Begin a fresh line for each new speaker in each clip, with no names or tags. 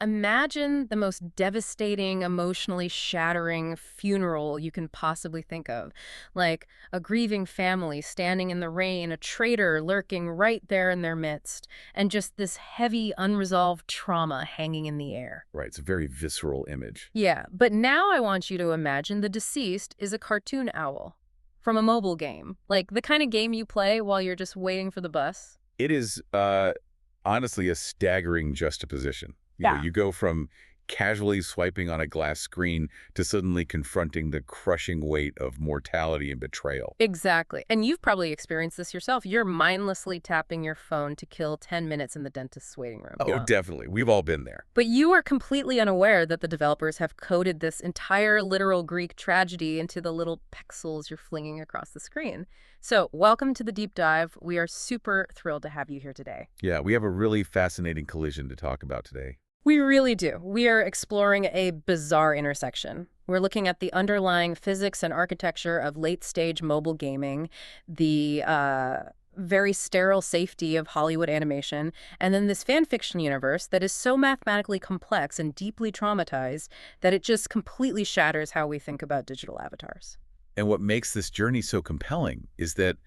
Imagine the most devastating, emotionally shattering funeral you can possibly think of. Like a grieving family standing in the rain, a traitor lurking right there in their midst, and just this heavy, unresolved trauma hanging in the air.
Right, it's a very visceral image.
Yeah, but now I want you to imagine the deceased is a cartoon owl from a mobile game. Like the kind of game you play while you're just waiting for the bus.
It is honestly a staggering juxtaposition.
Yeah.
You go from casually swiping on a glass screen to suddenly confronting the crushing weight of mortality and betrayal.
Exactly. And you've probably experienced this yourself. You're mindlessly tapping your phone to kill 10 minutes in the dentist's waiting room.
Oh,
Yeah.
definitely. We've all been there.
But you are completely unaware that the developers have coded this entire literal Greek tragedy into the little pixels you're flinging across the screen. So welcome to the deep dive. We are super thrilled to have you here today.
Yeah, we have a really fascinating collision to talk about today.
We really do. We are exploring a bizarre intersection. We're looking at the underlying physics and architecture of late-stage mobile gaming, the very sterile safety of Hollywood animation, and then this fan fiction universe that is so mathematically complex and deeply traumatized that it just completely shatters how we think about digital avatars.
And what makes this journey so compelling is that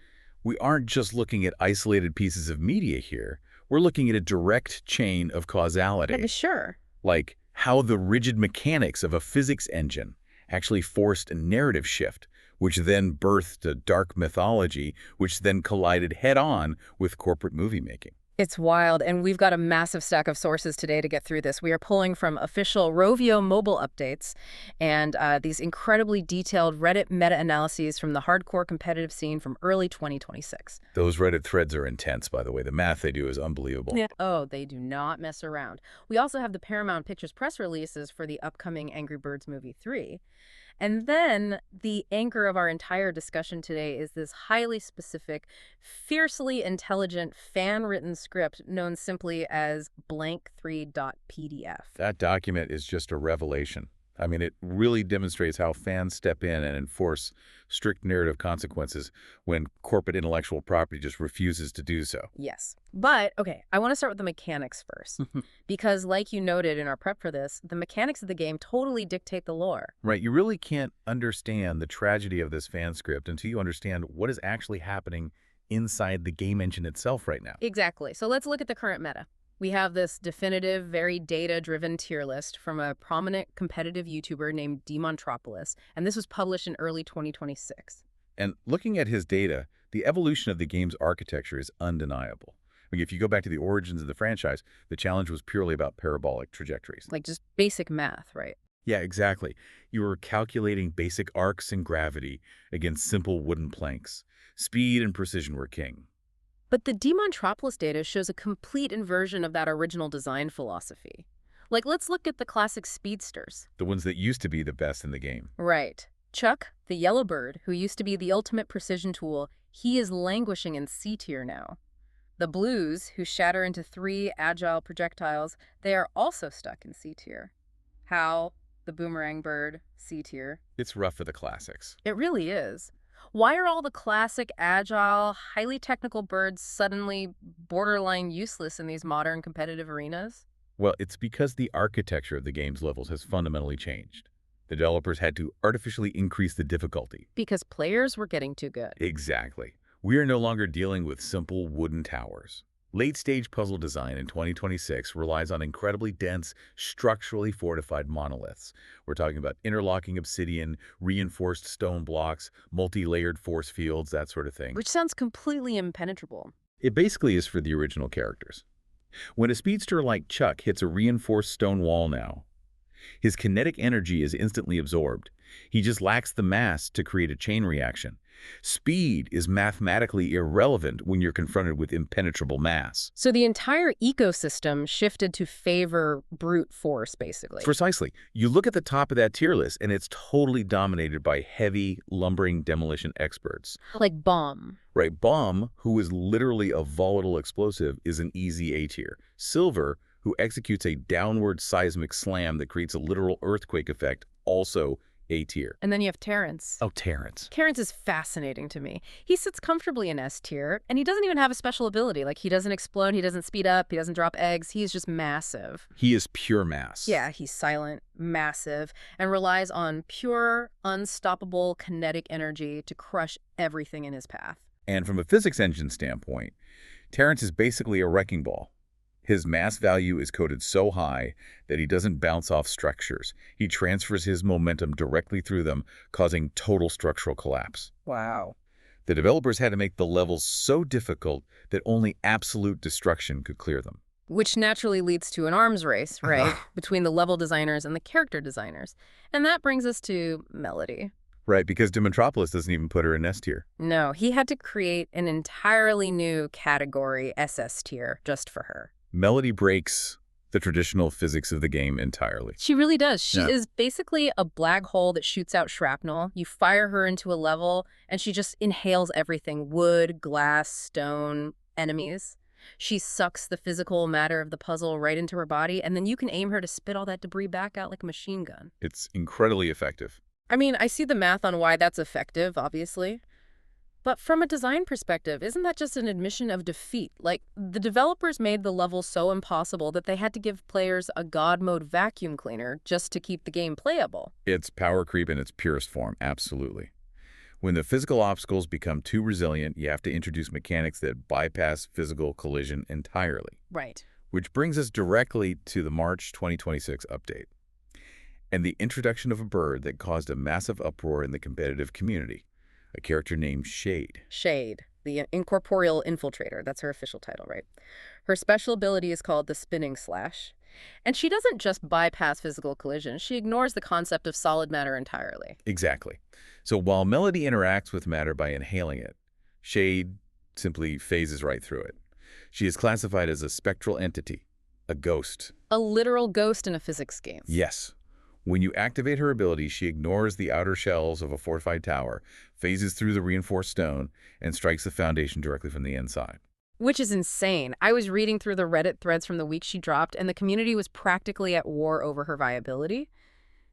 we aren't just looking at isolated pieces of media here. We're looking at a direct chain of causality,
Sure.
like how the rigid mechanics of a physics engine actually forced a narrative shift, which then birthed a dark mythology, which then collided head-on with corporate movie making.
It's wild, and we've got a massive stack of sources today to get through this. We are pulling from official Rovio mobile updates and these incredibly detailed Reddit meta-analyses from the hardcore competitive scene from early 2026.
Those Reddit threads are intense, by the way. The math they do is unbelievable.
Yeah. Oh, they do not mess around. We also have the Paramount Pictures press releases for the upcoming Angry Birds Movie 3. And then the anchor of our entire discussion today is this highly specific, fiercely intelligent, fan-written script known simply as blank3.pdf.
That document is just a revelation. I mean, it really demonstrates how fans step in and enforce strict narrative consequences when corporate intellectual property just refuses to do so.
Yes. But, okay, I want to start with the mechanics first. Because like you noted in our prep for this, the mechanics of the game totally dictate the lore.
Right, you really can't understand the tragedy of this fan script until you understand what is actually happening inside the game engine itself right now.
Exactly. So let's look at the current meta. We have this definitive, very data-driven tier list from a prominent competitive YouTuber named Demontropolis, and this was published in early 2026.
And looking at his data, the evolution of the game's architecture is undeniable. I mean, if you go back to the origins of the franchise, the challenge was purely about parabolic trajectories.
Like just basic math, right?
Yeah, exactly. You were calculating basic arcs and gravity against simple wooden planks. Speed and precision were king.
But the Demontropolis data shows a complete inversion of that original design philosophy. Like, let's look at the classic speedsters.
The ones that used to be the best in the game.
Right. Chuck, the yellow bird, who used to be the ultimate precision tool, he is languishing in C tier now. The blues, who shatter into 3 agile projectiles, they are also stuck in C tier. Hal, the boomerang bird, C tier.
It's rough for the classics.
It really is. Why are all the classic, agile, highly technical birds suddenly borderline useless in these modern competitive arenas?
Well, it's because the architecture of the game's levels has fundamentally changed. The developers had to artificially increase the difficulty.
Because players were getting too good.
Exactly. We are no longer dealing with simple wooden towers. Late-stage puzzle design in 2026 relies on incredibly dense, structurally fortified monoliths. We're talking about interlocking obsidian, reinforced stone blocks, multi-layered force fields, that sort of thing.
Which sounds completely impenetrable.
It basically is for the original characters. When a speedster like Chuck hits a reinforced stone wall now, his kinetic energy is instantly absorbed. He just lacks the mass to create a chain reaction. Speed is mathematically irrelevant when you're confronted with impenetrable mass.
So the entire ecosystem shifted to favor brute force, basically.
Precisely. You look at the top of that tier list, and it's totally dominated by heavy, lumbering demolition experts.
Like bomb.
Right, bomb, who is literally a volatile explosive, is an easy A tier. Silver, who executes a downward seismic slam that creates a literal earthquake effect, also A tier.
And then you have Terence.
Oh, Terence.
Terence is fascinating to me. He sits comfortably in S tier, and he doesn't even have a special ability. Like, he doesn't explode, he doesn't speed up, he doesn't drop eggs. He's just massive.
He is pure mass.
Yeah, he's silent, massive, and relies on pure, unstoppable kinetic energy to crush everything in his path.
And from a physics engine standpoint, Terence is basically a wrecking ball. His mass value is coded so high that he doesn't bounce off structures. He transfers his momentum directly through them, causing total structural collapse.
Wow.
The developers had to make the levels so difficult that only absolute destruction could clear them.
Which naturally leads to an arms race, right, between the level designers and the character designers. And that brings us to Melody.
Right, because Dimitropoulos doesn't even put her in S tier.
No, he had to create an entirely new category, SS tier, just for her.
Melody breaks the traditional physics of the game entirely.
She really does. She
Yeah.
is basically a black hole that shoots out shrapnel. You fire her into a level, and she just inhales everything: wood, glass, stone, enemies. She sucks the physical matter of the puzzle right into her body, and then you can aim her to spit all that debris back out like a machine gun.
It's incredibly effective.
I mean, I see the math on why that's effective, obviously. But from a design perspective, isn't that just an admission of defeat? Like, the developers made the level so impossible that they had to give players a God mode vacuum cleaner just to keep the game playable.
It's power creep in its purest form, absolutely. When the physical obstacles become too resilient, you have to introduce mechanics that bypass physical collision entirely.
Right.
Which brings us directly to the March 2026 update and the introduction of a bird that caused a massive uproar in the competitive community, a character named Shade.
Shade, the incorporeal infiltrator. That's her official title, right? Her special ability is called the spinning slash. And she doesn't just bypass physical collision. She ignores the concept of solid matter entirely.
Exactly. So while Melody interacts with matter by inhaling it, Shade simply phases right through it. She is classified as a spectral entity, a ghost.
A literal ghost in a physics game.
Yes. When you activate her ability, she ignores the outer shells of a fortified tower, phases through the reinforced stone, and strikes the foundation directly from the inside.
Which is insane. I was reading through the Reddit threads from the week she dropped, and the community was practically at war over her viability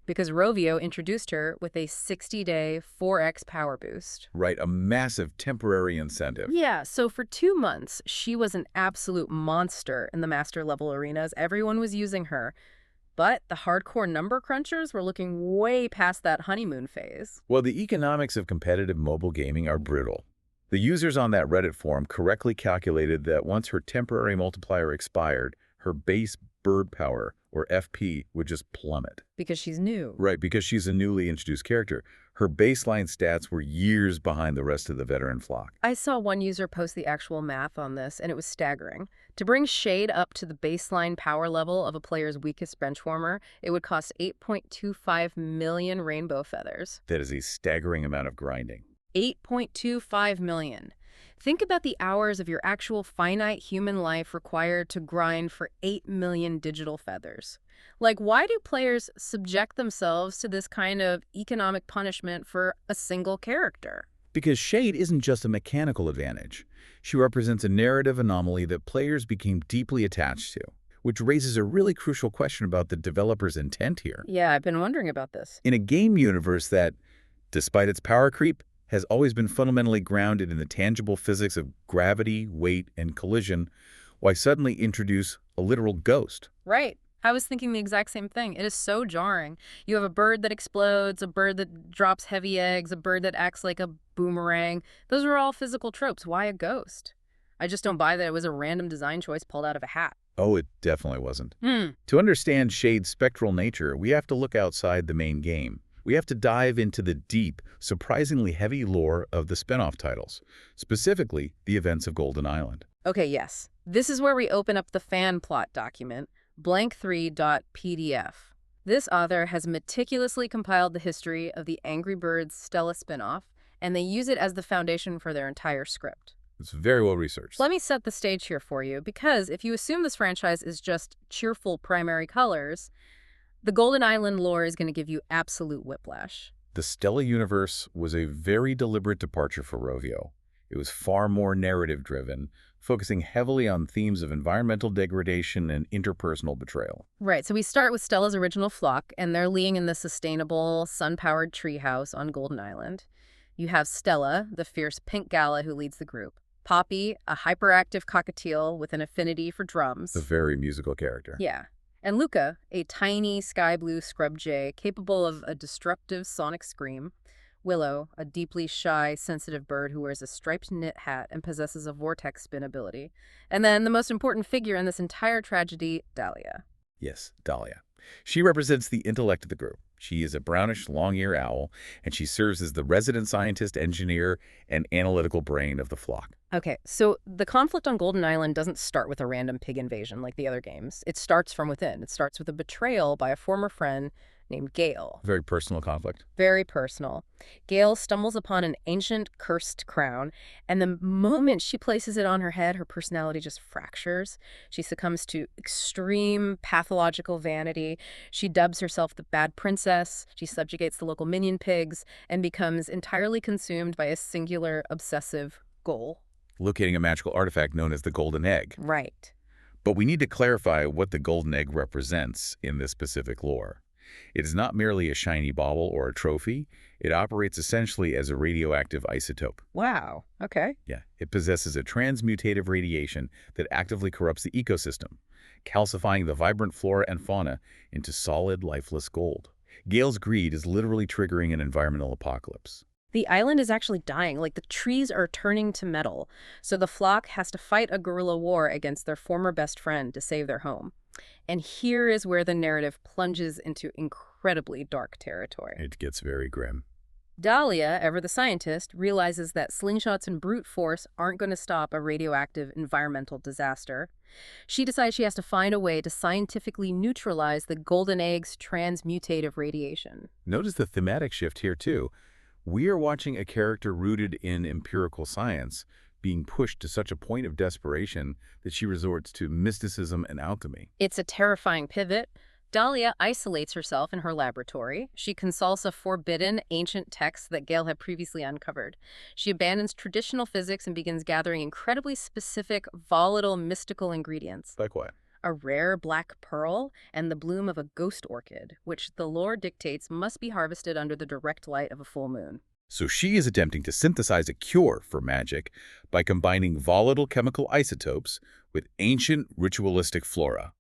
because Rovio introduced her with a 60-day 4x power boost.
Right, a massive temporary incentive.
Yeah, so for 2 months, she was an absolute monster in the master level arenas. Everyone was using her. But the hardcore number crunchers were looking way past that honeymoon phase.
Well, the economics of competitive mobile gaming are brutal. The users on that Reddit forum correctly calculated that once her temporary multiplier expired, her base bird power, or FP, would just plummet.
Because she's new.
Right, because she's a newly introduced character. Her baseline stats were years behind the rest of the veteran flock.
I saw one user post the actual math on this, and it was staggering. To bring Shade up to the baseline power level of a player's weakest benchwarmer, it would cost 8.25 million rainbow feathers.
That is a staggering amount of grinding.
8.25 million. Think about the hours of your actual finite human life required to grind for 8 million digital feathers. Like, why do players subject themselves to this kind of economic punishment for a single character?
Because Shade isn't just a mechanical advantage. She represents a narrative anomaly that players became deeply attached to, which raises a really crucial question about the developer's intent here.
Yeah, I've been wondering about this.
In a game universe that, despite its power creep, has always been fundamentally grounded in the tangible physics of gravity, weight, and collision, why suddenly introduce a literal ghost?
Right. I was thinking the exact same thing. It is so jarring. You have a bird that explodes, a bird that drops heavy eggs, a bird that acts like a boomerang. Those are all physical tropes. Why a ghost? I just don't buy that it was a random design choice pulled out of a hat.
Oh, it definitely wasn't. To understand Shade's spectral nature, we have to look outside the main game. We have to dive into the deep, surprisingly heavy lore of the spin-off titles, specifically the events of Golden Island.
Okay, yes. This is where we open up the fan plot document, blank3.pdf. This author has meticulously compiled the history of the Angry Birds Stella spin-off, and they use it as the foundation for their entire script.
It's very well researched.
Let me set the stage here for you, because if you assume this franchise is just cheerful primary colors, the Golden Island lore is going to give you absolute whiplash.
The Stella universe was a very deliberate departure for Rovio. It was far more narrative-driven, focusing heavily on themes of environmental degradation and interpersonal betrayal.
Right, so we start with Stella's original flock, and they're leading in the sustainable, sun-powered treehouse on Golden Island. You have Stella, the fierce pink gala who leads the group. Poppy, a hyperactive cockatiel with an affinity for drums.
A very musical character.
Yeah. And Luca, a tiny sky blue scrub jay capable of a disruptive sonic scream. Willow, a deeply shy, sensitive bird who wears a striped knit hat and possesses a vortex spin ability. And then the most important figure in this entire tragedy, Dahlia.
Yes, Dahlia. She represents the intellect of the group. She is a brownish, long-eared owl, and she serves as the resident scientist, engineer, and analytical brain of the flock.
Okay, so the conflict on Golden Island doesn't start with a random pig invasion like the other games. It starts from within. It starts with a betrayal by a former friend named Gale.
Very personal conflict.
Very personal. Gale stumbles upon an ancient cursed crown, and the moment she places it on her head, her personality just fractures. She succumbs to extreme pathological vanity. She dubs herself the Bad Princess. She subjugates the local minion pigs and becomes entirely consumed by a singular obsessive goal.
Locating a magical artifact known as the Golden Egg.
Right.
But we need to clarify what the Golden Egg represents in this specific lore. It is not merely a shiny bauble or a trophy. It operates essentially as a radioactive isotope.
Wow. Okay.
Yeah, it possesses a transmutative radiation that actively corrupts the ecosystem, calcifying the vibrant flora and fauna into solid, lifeless gold. Gale's greed is literally triggering an environmental apocalypse.
The island is actually dying, like the trees are turning to metal, so the flock has to fight a guerrilla war against their former best friend to save their home. And here is where the narrative plunges into incredibly dark territory.
It gets very grim.
Dahlia, ever the scientist, realizes that slingshots and brute force aren't going to stop a radioactive environmental disaster. She decides she has to find a way to scientifically neutralize the golden egg's transmutative radiation.
Notice the thematic shift here, too. We are watching a character rooted in empirical science being pushed to such a point of desperation that she resorts to mysticism and alchemy.
It's a terrifying pivot. Dahlia isolates herself in her laboratory. She consults a forbidden, ancient text that Gale had previously uncovered. She abandons traditional physics and begins gathering incredibly specific, volatile, mystical ingredients.
Like what?
A rare black pearl and the bloom of a ghost orchid, which the lore dictates must be harvested under the direct light of a full moon.
So she is attempting to synthesize a cure for magic by combining volatile chemical isotopes with ancient ritualistic flora.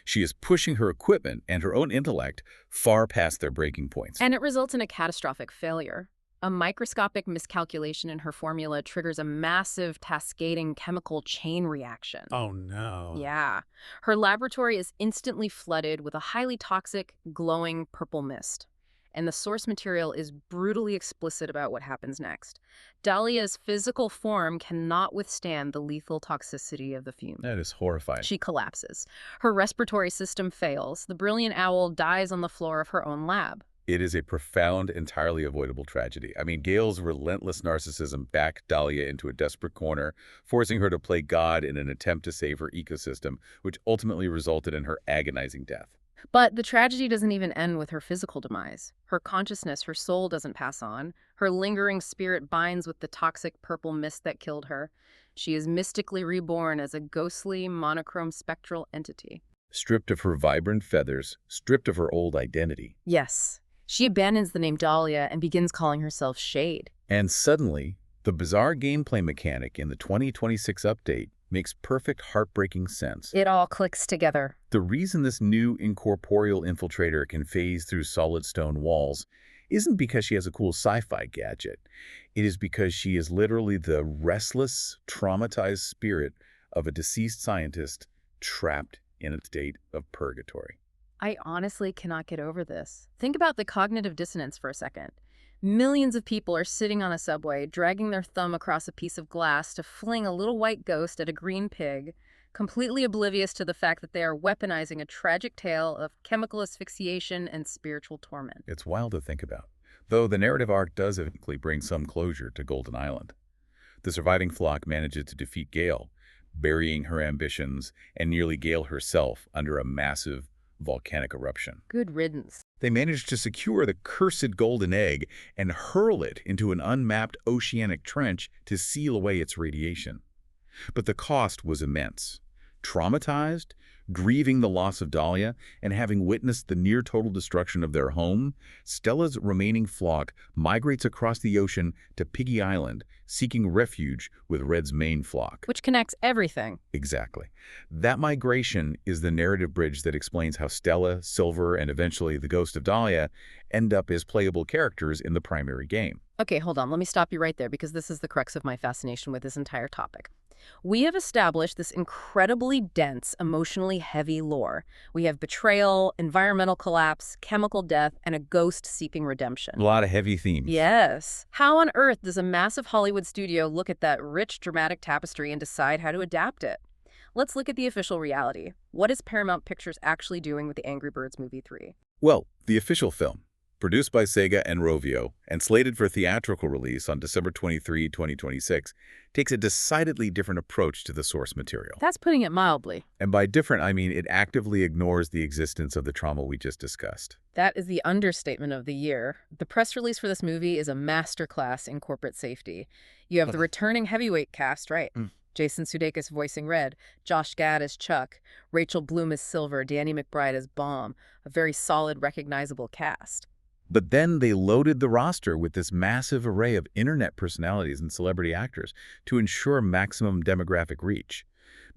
She is pushing her equipment and her own intellect far past their breaking points.
And it results in a catastrophic failure. A microscopic miscalculation in her formula triggers a massive cascading chemical chain reaction.
Oh, no.
Yeah. Her laboratory is instantly flooded with a highly toxic, glowing purple mist. And the source material is brutally explicit about what happens next. Dahlia's physical form cannot withstand the lethal toxicity of the fume.
That is horrifying.
She collapses. Her respiratory system fails. The brilliant owl dies on the floor of her own lab.
It is a profound, entirely avoidable tragedy. I mean, Gale's relentless narcissism backed Dahlia into a desperate corner, forcing her to play God in an attempt to save her ecosystem, which ultimately resulted in her agonizing death.
But the tragedy doesn't even end with her physical demise. Her consciousness, her soul doesn't pass on. Her lingering spirit binds with the toxic purple mist that killed her. She is mystically reborn as a ghostly, monochrome spectral entity.
Stripped of her vibrant feathers, stripped of her old identity.
Yes. She abandons the name Dahlia and begins calling herself Shade.
And suddenly, the bizarre gameplay mechanic in the 2026 update makes perfect, heartbreaking sense.
It all clicks together.
The reason this new incorporeal infiltrator can phase through solid stone walls isn't because she has a cool sci-fi gadget. It is because she is literally the restless, traumatized spirit of a deceased scientist trapped in a state of purgatory.
I honestly cannot get over this. Think about the cognitive dissonance for a second. Millions of people are sitting on a subway, dragging their thumb across a piece of glass to fling a little white ghost at a green pig, completely oblivious to the fact that they are weaponizing a tragic tale of chemical asphyxiation and spiritual torment.
It's wild to think about, though the narrative arc does eventually bring some closure to Golden Island. The surviving flock manages to defeat Gale, burying her ambitions and nearly Gale herself under a massive volcanic eruption.
Good riddance.
They managed to secure the cursed golden egg and hurl it into an unmapped oceanic trench to seal away its radiation. But the cost was immense. Traumatized, grieving the loss of Dahlia, and having witnessed the near-total destruction of their home, Stella's remaining flock migrates across the ocean to Piggy Island, seeking refuge with Red's main flock.
Which connects everything.
Exactly. That migration is the narrative bridge that explains how Stella, Silver, and eventually the ghost of Dahlia end up as playable characters in the primary game.
Okay, hold on. Let me stop you right there because this is the crux of my fascination with this entire topic. We have established this incredibly dense, emotionally heavy lore. We have betrayal, environmental collapse, chemical death, and a ghost seeking redemption.
A lot of heavy themes.
Yes. How on earth does a massive Hollywood studio look at that rich, dramatic tapestry and decide how to adapt it? Let's look at the official reality. What is Paramount Pictures actually doing with the Angry Birds Movie 3?
Well, the official film, produced by Sega and Rovio and slated for theatrical release on December 23, 2026, takes a decidedly different approach to the source material.
That's putting it mildly.
And by different, I mean it actively ignores the existence of the trauma we just discussed.
That is the understatement of the year. The press release for this movie is a masterclass in corporate safety. You have the returning heavyweight cast, right? Jason Sudeikis voicing Red, Josh Gad as Chuck, Rachel Bloom as Silver, Danny McBride as Bomb, a very solid, recognizable cast.
But then they loaded the roster with this massive array of internet personalities and celebrity actors to ensure maximum demographic reach.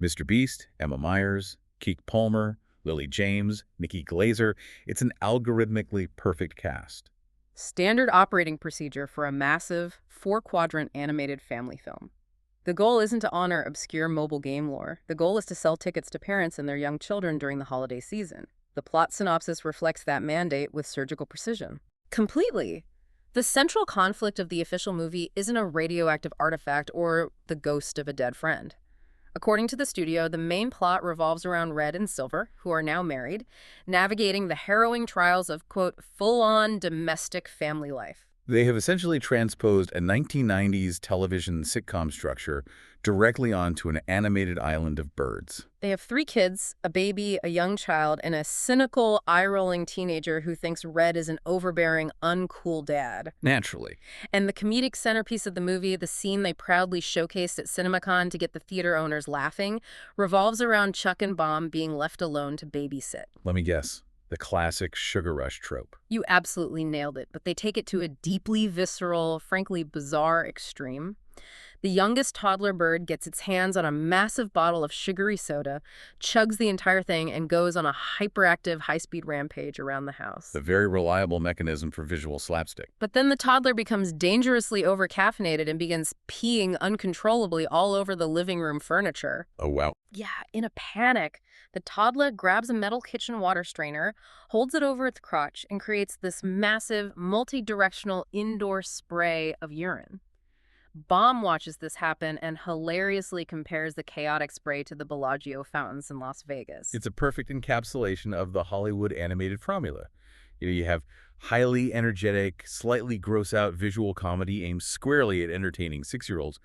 Mr. Beast, Emma Myers, Keith Palmer, Lily James, Nikki Glazer. It's an algorithmically perfect cast.
Standard operating procedure for a massive, four-quadrant animated family film. The goal isn't to honor obscure mobile game lore. The goal is to sell tickets to parents and their young children during the holiday season. The plot synopsis reflects that mandate with surgical precision. Completely. The central conflict of the official movie isn't a radioactive artifact or the ghost of a dead friend. According to the studio, the main plot revolves around Red and Silver, who are now married, navigating the harrowing trials of, quote, full-on domestic family life.
They have essentially transposed a 1990s television sitcom structure directly onto an animated island of birds.
They have 3 kids, a baby, a young child, and a cynical, eye-rolling teenager who thinks Red is an overbearing, uncool dad.
Naturally.
And the comedic centerpiece of the movie, the scene they proudly showcased at CinemaCon to get the theater owners laughing, revolves around Chuck and Bomb being left alone to babysit.
Let me guess. The classic sugar rush trope.
You absolutely nailed it, but they take it to a deeply visceral, frankly bizarre extreme. The youngest toddler bird gets its hands on a massive bottle of sugary soda, chugs the entire thing, and goes on a hyperactive, high-speed rampage around the house.
A very reliable mechanism for visual slapstick.
But then the toddler becomes dangerously over-caffeinated and begins peeing uncontrollably all over the living room furniture.
Oh, wow.
Yeah, in a panic, the toddler grabs a metal kitchen water strainer, holds it over its crotch, and creates this massive, multi-directional indoor spray of urine. Bomb watches this happen and hilariously compares the chaotic spray to the Bellagio fountains in Las Vegas.
It's a perfect encapsulation of the Hollywood animated formula. You have highly energetic, slightly gross-out visual comedy aimed squarely at entertaining 6-year-olds,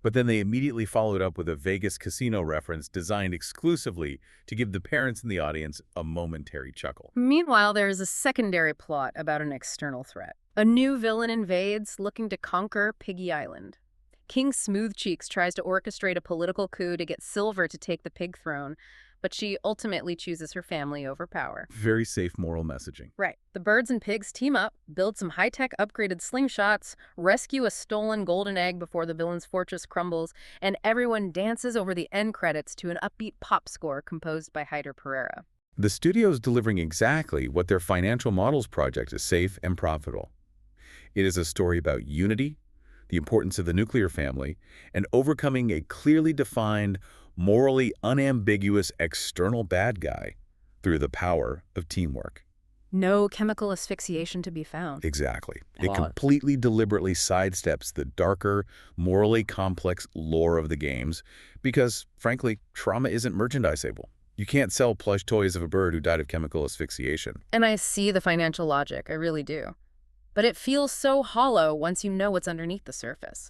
but then they immediately followed up with a Vegas casino reference designed exclusively to give the parents in the audience a momentary chuckle.
Meanwhile, there is a secondary plot about an external threat. A new villain invades, looking to conquer Piggy Island. King Smoothcheeks tries to orchestrate a political coup to get Silver to take the pig throne, but she ultimately chooses her family over power.
Very safe moral messaging.
Right. The birds and pigs team up, build some high-tech upgraded slingshots, rescue a stolen golden egg before the villain's fortress crumbles, and everyone dances over the end credits to an upbeat pop score composed by Heider Pereira.
The studio's delivering exactly what their financial models project is: safe and profitable. It is a story about unity, the importance of the nuclear family, and overcoming a clearly defined, morally unambiguous external bad guy through the power of teamwork.
No chemical asphyxiation to be found.
Exactly. It completely deliberately sidesteps the darker, morally complex lore of the games because, frankly, trauma isn't merchandisable. You can't sell plush toys of a bird who died of chemical asphyxiation.
And I see the financial logic, I really do. But it feels so hollow once you know what's underneath the surface.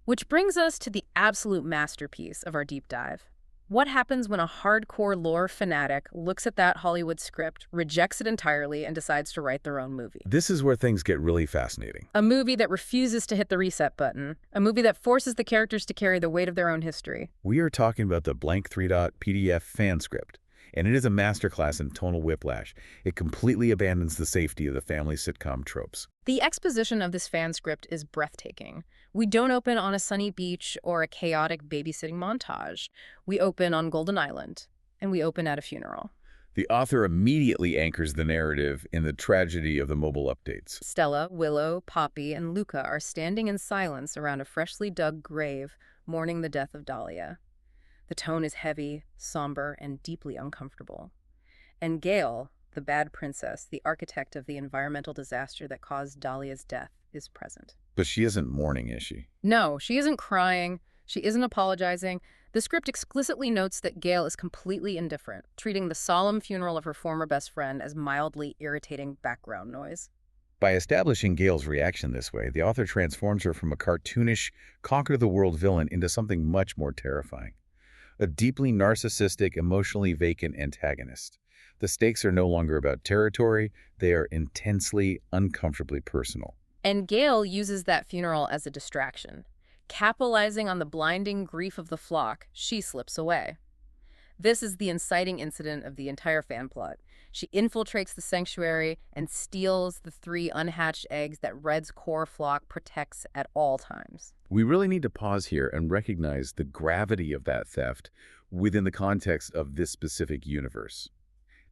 Which brings us to the absolute masterpiece of our deep dive, What happens when a hardcore lore fanatic looks at that Hollywood script, rejects it entirely, and decides to write their own movie?
This is where things get really fascinating.
A movie that refuses to hit the reset button. A movie that forces the characters to carry the weight of their own history.
We are talking about the blank 3-dot PDF fan script, and it is a masterclass in tonal whiplash. It completely abandons the safety of the family sitcom tropes.
The exposition of this fan script is breathtaking. We don't open on a sunny beach or a chaotic babysitting montage. We open on Golden Island, and we open at a funeral.
The author immediately anchors the narrative in the tragedy of the mobile updates.
Stella, Willow, Poppy, and Luca are standing in silence around a freshly dug grave, mourning the death of Dahlia. The tone is heavy, somber, and deeply uncomfortable. And Gale, the bad princess, the architect of the environmental disaster that caused Dahlia's death, is present.
But she isn't mourning, is she?
No, she isn't crying. She isn't apologizing. The script explicitly notes that Gale is completely indifferent, treating the solemn funeral of her former best friend as mildly irritating background noise.
By establishing Gale's reaction this way, the author transforms her from a cartoonish, conquer-the-world villain into something much more terrifying. A deeply narcissistic, emotionally vacant antagonist. The stakes are no longer about territory, they are intensely, uncomfortably personal.
And Gale uses that funeral as a distraction. Capitalizing on the blinding grief of the flock, she slips away. This is the inciting incident of the entire fan plot. She infiltrates the sanctuary and steals the 3 unhatched eggs that Red's core flock protects at all times.
We really need to pause here and recognize the gravity of that theft within the context of this specific universe.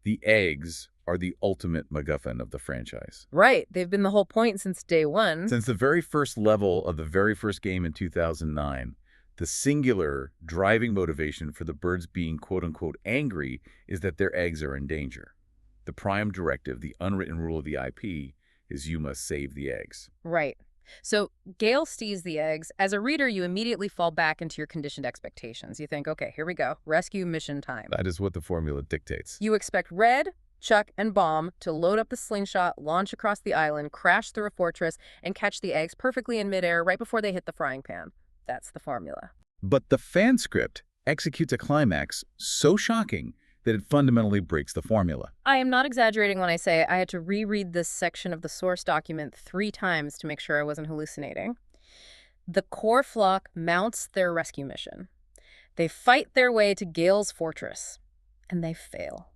The eggs are the ultimate MacGuffin of the franchise.
Right. They've been the whole point since day one.
Since the very first level of the very first game in 2009, the singular driving motivation for the birds being quote-unquote angry is that their eggs are in danger. The prime directive, the unwritten rule of the IP, is you must save the eggs.
Right. So Gale steals the eggs. As a reader, you immediately fall back into your conditioned expectations. You think, okay, here we go. Rescue mission time.
That is what the formula dictates.
You expect Red, Chuck, and Bomb to load up the slingshot, launch across the island, crash through a fortress, and catch the eggs perfectly in midair right before they hit the frying pan. That's the formula.
But the fan script executes a climax so shocking that it fundamentally breaks the formula.
I am not exaggerating when I say I had to reread this section of the source document 3 times to make sure I wasn't hallucinating. The core flock mounts their rescue mission. They fight their way to Gale's fortress, and they fail.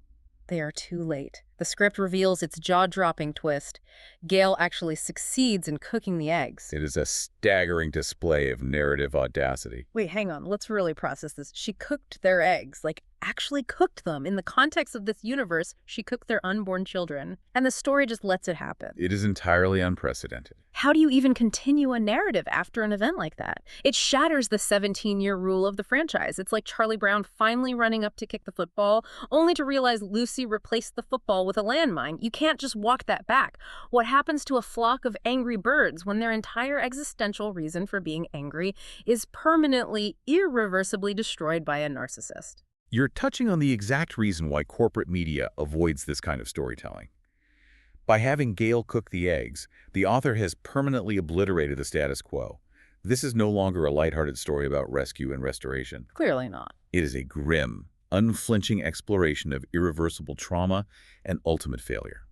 They are too late. The script reveals its jaw-dropping twist. Gale actually succeeds in cooking the eggs.
It is a staggering display of narrative audacity.
Wait, hang on. Let's really process this. She cooked their eggs, like actually cooked them. In the context of this universe, she cooked their unborn children. And the story just lets it happen.
It is entirely unprecedented.
How do you even continue a narrative after an event like that? It shatters the 17-year rule of the franchise. It's like Charlie Brown finally running up to kick the football, only to realize Lucy replaced the football with a landmine. You can't just walk that back. What happens to a flock of angry birds when their entire existential reason for being angry is permanently, irreversibly destroyed by a narcissist?
You're touching on the exact reason why corporate media avoids this kind of storytelling. By having Gale cook the eggs, the author has permanently obliterated the status quo. This is no longer a lighthearted story about rescue and restoration.
Clearly not.
It is a grim, unflinching exploration of irreversible trauma and ultimate failure.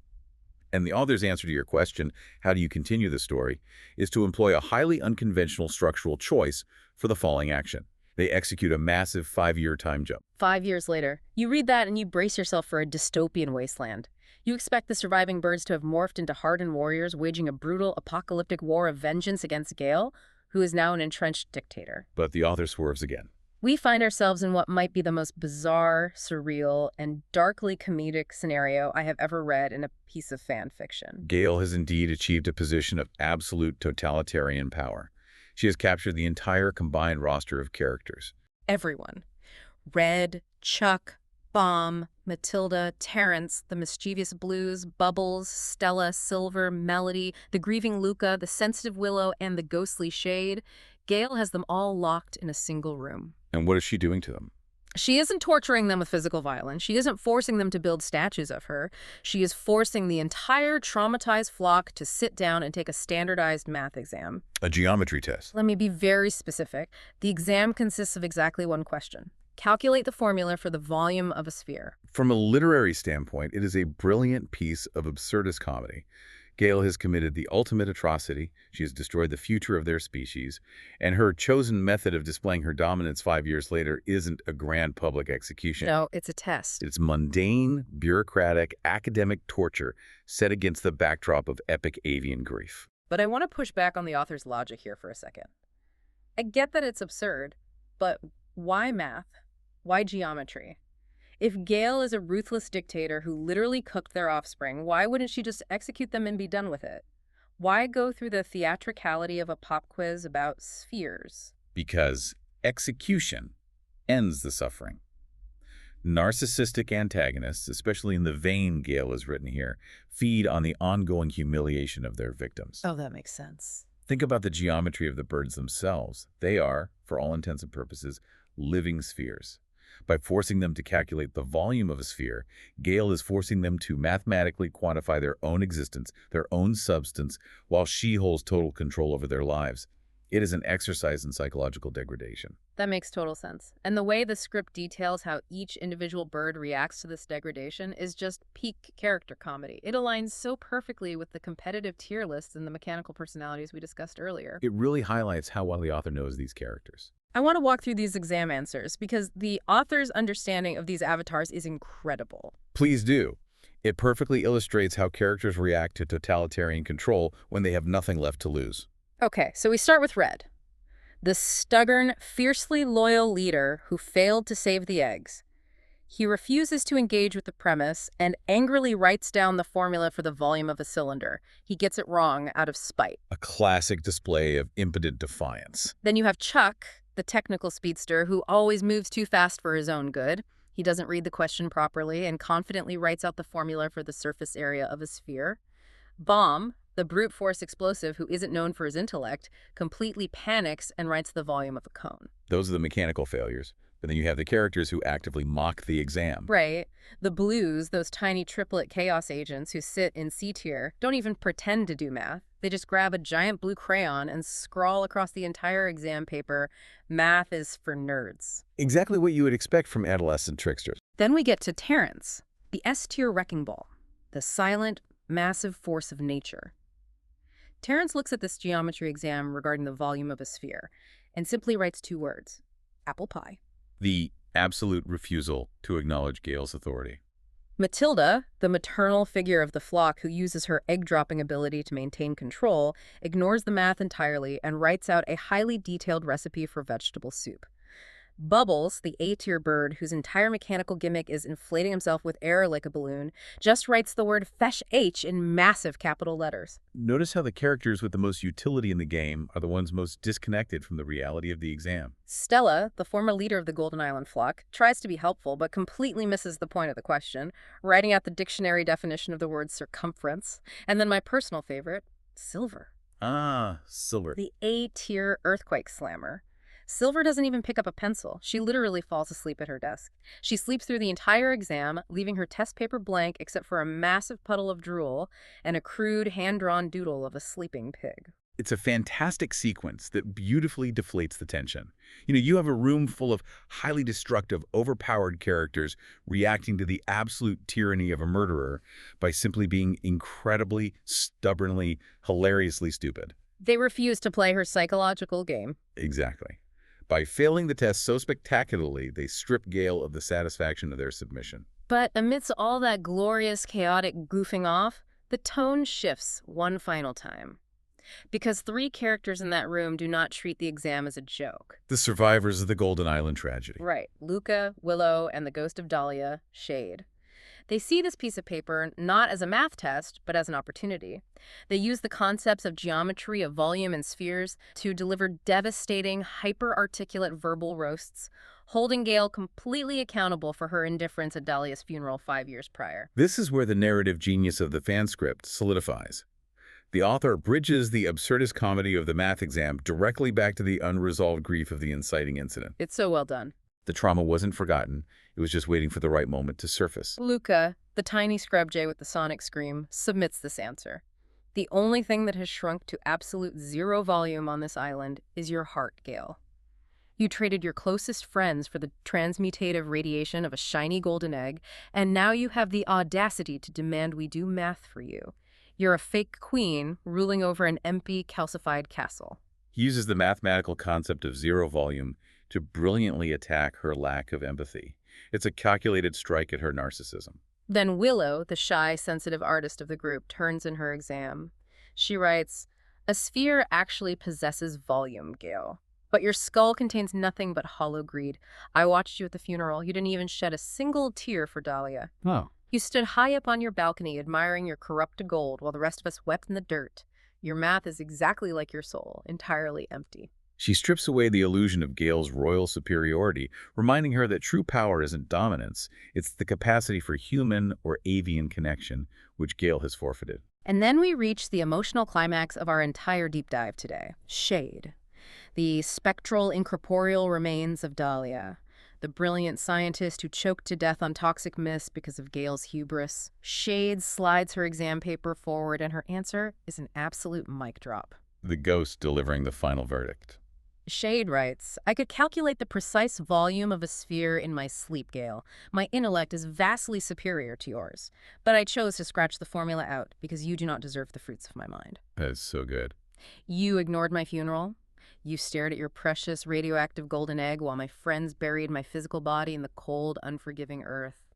And the author's answer to your question, how do you continue the story, is to employ a highly unconventional structural choice for the falling action. They execute a massive 5-year time jump.
5 years later, you read that and you brace yourself for a dystopian wasteland. You expect the surviving birds to have morphed into hardened warriors waging a brutal, apocalyptic war of vengeance against Gale, who is now an entrenched dictator.
But the author swerves again.
We find ourselves in what might be the most bizarre, surreal, and darkly comedic scenario I have ever read in a piece of fan fiction.
Gale has indeed achieved a position of absolute totalitarian power. She has captured the entire combined roster of characters.
Everyone. Red, Chuck, Bomb, Matilda, Terence, the mischievous Blues, Bubbles, Stella, Silver, Melody, the grieving Luca, the sensitive Willow, and the ghostly Shade. Gale has them all locked in a single room.
And what is she doing to them?
She isn't torturing them with physical violence. She isn't forcing them to build statues of her. She is forcing the entire traumatized flock to sit down and take a standardized math exam.
A geometry test.
Let me be very specific. The exam consists of exactly one question. Calculate the formula for the volume of a sphere.
From a literary standpoint, it is a brilliant piece of absurdist comedy. Gale has committed the ultimate atrocity. She has destroyed the future of their species, and her chosen method of displaying her dominance 5 years later isn't a grand public execution.
No, it's a test.
It's mundane, bureaucratic, academic torture set against the backdrop of epic avian grief.
But I want to push back on the author's logic here for a second. I get that it's absurd, but why math? Why geometry? If Gale is a ruthless dictator who literally cooked their offspring, why wouldn't she just execute them and be done with it? Why go through the theatricality of a pop quiz about spheres?
Because execution ends the suffering. Narcissistic antagonists, especially in the vein Gale has written here, feed on the ongoing humiliation of their victims.
Oh, that makes sense.
Think about the geometry of the birds themselves. They are, for all intents and purposes, living spheres. By forcing them to calculate the volume of a sphere, Gale is forcing them to mathematically quantify their own existence, their own substance, while she holds total control over their lives. It is an exercise in psychological degradation.
That makes total sense. And the way the script details how each individual bird reacts to this degradation is just peak character comedy. It aligns so perfectly with the competitive tier lists and the mechanical personalities we discussed earlier.
It really highlights how well the author knows these characters.
I want to walk through these exam answers because the author's understanding of these avatars is incredible.
Please do. It perfectly illustrates how characters react to totalitarian control when they have nothing left to lose.
Okay, so we start with Red, the stubborn, fiercely loyal leader who failed to save the eggs. He refuses to engage with the premise and angrily writes down the formula for the volume of a cylinder. He gets it wrong out of spite.
A classic display of impotent defiance.
Then you have Chuck, the technical speedster who always moves too fast for his own good. He doesn't read the question properly and confidently writes out the formula for the surface area of a sphere. Bomb, the brute force explosive who isn't known for his intellect, completely panics and writes the volume of a cone.
Those are the mechanical failures. But then you have the characters who actively mock the exam.
Right. The Blues, those tiny triplet chaos agents who sit in C tier, don't even pretend to do math. They just grab a giant blue crayon and scrawl across the entire exam paper, "Math is for nerds."
Exactly what you would expect from adolescent tricksters.
Then we get to Terence, the S tier wrecking ball, the silent, massive force of nature. Terence looks at this geometry exam regarding the volume of a sphere and simply writes 2 words: apple pie.
The absolute refusal to acknowledge Gale's authority.
Matilda, the maternal figure of the flock who uses her egg-dropping ability to maintain control, ignores the math entirely and writes out a highly detailed recipe for vegetable soup. Bubbles, the A-tier bird whose entire mechanical gimmick is inflating himself with air like a balloon, just writes the word "fesh H" in massive capital letters.
Notice how the characters with the most utility in the game are the ones most disconnected from the reality of the exam.
Stella, the former leader of the Golden Island flock, tries to be helpful but completely misses the point of the question, writing out the dictionary definition of the word circumference. And then my personal favorite, Silver.
Ah, Silver.
The A-tier earthquake slammer. Silver doesn't even pick up a pencil. She literally falls asleep at her desk. She sleeps through the entire exam, leaving her test paper blank except for a massive puddle of drool and a crude, hand-drawn doodle of a sleeping pig.
It's a fantastic sequence that beautifully deflates the tension. You have a room full of highly destructive, overpowered characters reacting to the absolute tyranny of a murderer by simply being incredibly, stubbornly, hilariously stupid.
They refuse to play her psychological game.
Exactly. By failing the test so spectacularly, they strip Gale of the satisfaction of their submission.
But amidst all that glorious, chaotic goofing off, the tone shifts one final time. Because 3 characters in that room do not treat the exam as a joke.
The survivors of the Golden Island tragedy.
Right. Luca, Willow, and the ghost of Dahlia, Shade. They see this piece of paper not as a math test, but as an opportunity. They use the concepts of geometry, of volume, and spheres to deliver devastating, hyper-articulate verbal roasts, holding Gale completely accountable for her indifference at Dahlia's funeral 5 years prior.
This is where the narrative genius of the fan script solidifies. The author bridges the absurdist comedy of the math exam directly back to the unresolved grief of the inciting incident.
It's so well done.
The trauma wasn't forgotten. It was just waiting for the right moment to surface.
Luca, the tiny scrub jay with the sonic scream, submits this answer. The only thing that has shrunk to absolute 0 volume on this island is your heart, Gale. You traded your closest friends for the transmutative radiation of a shiny golden egg, and now you have the audacity to demand we do math for you. You're a fake queen ruling over an empty, calcified castle.
He uses the mathematical concept of zero volume to brilliantly attack her lack of empathy. It's a calculated strike at her narcissism.
Then Willow, the shy, sensitive artist of the group, turns in her exam. She writes, "A sphere actually possesses volume, Gale. But your skull contains nothing but hollow greed. I watched you at the funeral. You didn't even shed a single tear for Dahlia.
Oh.
You stood high up on your balcony admiring your corrupt gold while the rest of us wept in the dirt. Your math is exactly like your soul, entirely empty."
She strips away the illusion of Gale's royal superiority, reminding her that true power isn't dominance, it's the capacity for human or avian connection, which Gale has forfeited.
And then we reach the emotional climax of our entire deep dive today. Shade. The spectral, incorporeal remains of Dahlia. The brilliant scientist who choked to death on toxic mist because of Gale's hubris. Shade slides her exam paper forward, and her answer is an absolute mic drop.
The ghost delivering the final verdict.
Shade writes, "I could calculate the precise volume of a sphere in my sleep, Gale. My intellect is vastly superior to yours. But I chose to scratch the formula out because you do not deserve the fruits of my mind.
That is so good.
You ignored my funeral. You stared at your precious radioactive golden egg while my friends buried my physical body in the cold, unforgiving earth.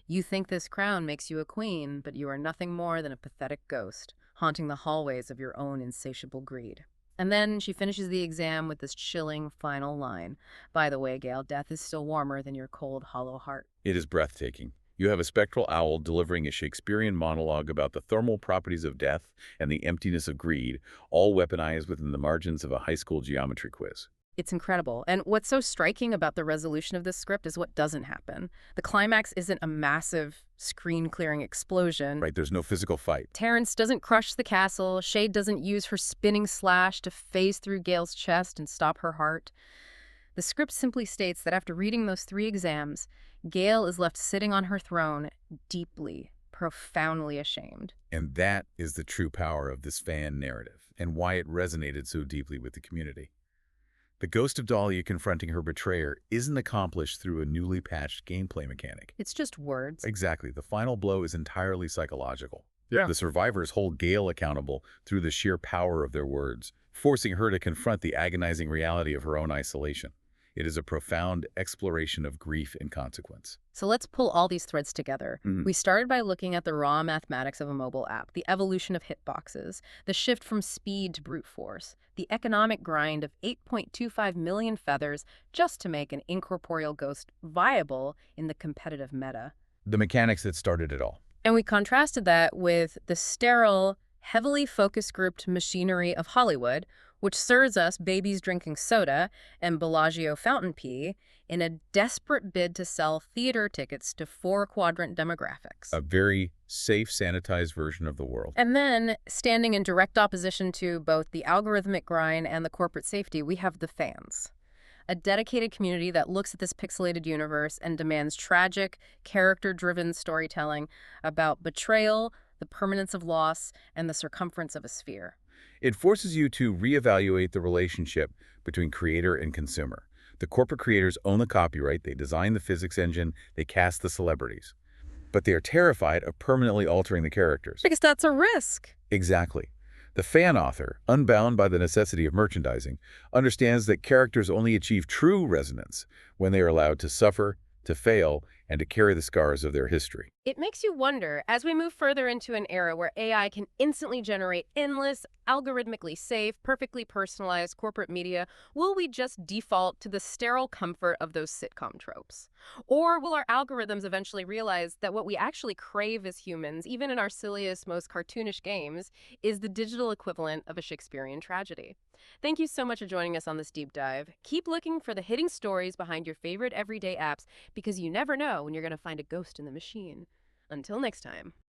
You think this crown makes you a queen, but you are nothing more than a pathetic ghost, haunting the hallways of your own insatiable greed." And then she finishes the exam with this chilling final line. "By the way, Gale, death is still warmer than your cold, hollow heart."
It is breathtaking. You have a spectral owl delivering a Shakespearean monologue about the thermal properties of death and the emptiness of greed, all weaponized within the margins of a high school geometry quiz.
It's incredible. And what's so striking about the resolution of this script is what doesn't happen. The climax isn't a massive screen-clearing explosion.
Right, there's no physical fight.
Terence doesn't crush the castle. Shade doesn't use her spinning slash to phase through Gale's chest and stop her heart. The script simply states that after reading those 3 exams, Gale is left sitting on her throne, deeply, profoundly ashamed.
And that is the true power of this fan narrative and why it resonated so deeply with the community. The ghost of Dahlia confronting her betrayer isn't accomplished through a newly patched gameplay mechanic.
It's just words.
Exactly. The final blow is entirely psychological.
Yeah.
The survivors hold Gale accountable through the sheer power of their words, forcing her to confront the agonizing reality of her own isolation. It is a profound exploration of grief and consequence.
So let's pull all these threads together.
Mhm.
We started by looking at the raw mathematics of a mobile app, the evolution of hitboxes, the shift from speed to brute force, the economic grind of 8.25 million feathers just to make an incorporeal ghost viable in the competitive meta.
The mechanics that started it all.
And we contrasted that with the sterile, heavily focus-grouped machinery of Hollywood, which serves us babies drinking soda and Bellagio fountain pea in a desperate bid to sell theater tickets to 4-quadrant demographics.
A very safe, sanitized version of the world.
And then, standing in direct opposition to both the algorithmic grind and the corporate safety, we have the fans. A dedicated community that looks at this pixelated universe and demands tragic, character-driven storytelling about betrayal, the permanence of loss, and the circumference of a sphere.
It forces you to reevaluate the relationship between creator and consumer. The corporate creators own the copyright, they design the physics engine, they cast the celebrities. But they are terrified of permanently altering the characters.
Because that's a risk.
Exactly. The fan author, unbound by the necessity of merchandising, understands that characters only achieve true resonance when they are allowed to suffer, to fail, and to carry the scars of their history.
It makes you wonder, as we move further into an era where AI can instantly generate endless, algorithmically safe, perfectly personalized corporate media, will we just default to the sterile comfort of those sitcom tropes? Or will our algorithms eventually realize that what we actually crave as humans, even in our silliest, most cartoonish games, is the digital equivalent of a Shakespearean tragedy? Thank you so much for joining us on this deep dive. Keep looking for the hidden stories behind your favorite everyday apps, because you never know when you're going to find a ghost in the machine. Until next time.